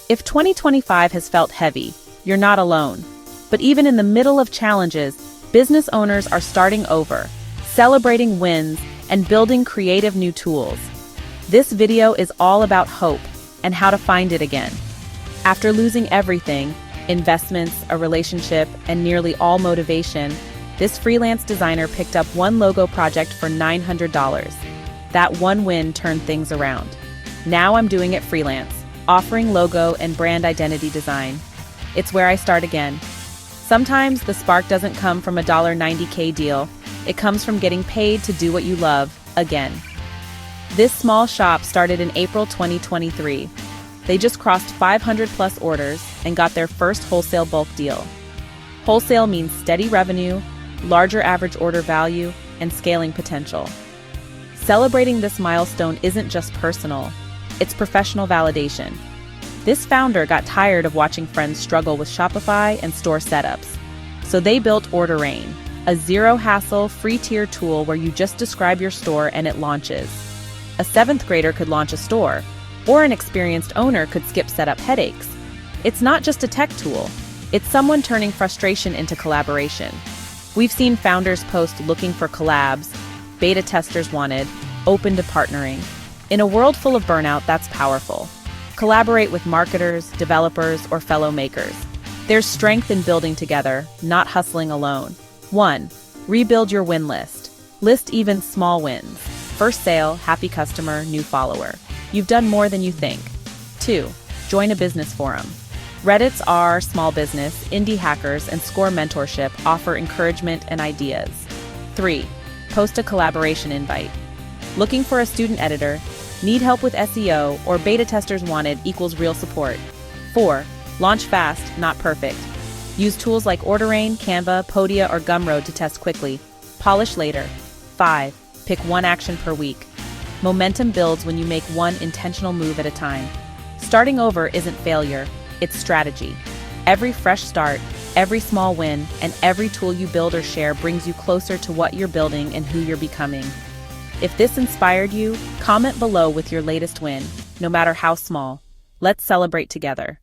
If 2025 has felt heavy, you're not alone. But even in the middle of challenges, business owners are starting over, celebrating wins, and building creative new tools. This video is all about hope and how to find it again. After losing everything, investments, a relationship, and nearly all motivation, this freelance designer picked up one logo project for $900. That one win turned things around. Now I'm doing it freelance, offering logo and brand identity design. It's where I start again. Sometimes the spark doesn't come from a $90K deal. It comes from getting paid to do what you love, again. This small shop started in April 2023. They just crossed 500 plus orders and got their first wholesale bulk deal. Wholesale means steady revenue, larger average order value, and scaling potential. Celebrating this milestone isn't just personal, it's professional validation. This founder got tired of watching friends struggle with Shopify and store setups. So they built Orderain, a zero-hassle, free-tier tool where you just describe your store and it launches. A 7th grader could launch a store, or an experienced owner could skip setup headaches. It's not just a tech tool, it's someone turning frustration into collaboration. We've seen founders post looking for collabs, beta testers wanted, open to partnering. In a world full of burnout, that's powerful. Collaborate with marketers, developers, or fellow makers. There's strength in building together, not hustling alone. 1. Rebuild your win list. List even small wins. First sale, happy customer, new follower. You've done more than you think. 2. Join a business forum. Reddit's R, small business, indie hackers, and Score mentorship offer encouragement and ideas. 3. Post a collaboration invite. Looking for a student editor? Need help with SEO, or beta testers wanted equals real support. 4. Launch fast, not perfect. Use tools like Orderain, Canva, Podia, or Gumroad to test quickly. Polish later. 5. Pick one action per week. Momentum builds when you make one intentional move at a time. Starting over isn't failure, it's strategy. Every fresh start, every small win, and every tool you build or share brings you closer to what you're building and who you're becoming. If this inspired you, comment below with your latest win, no matter how small. Let's celebrate together.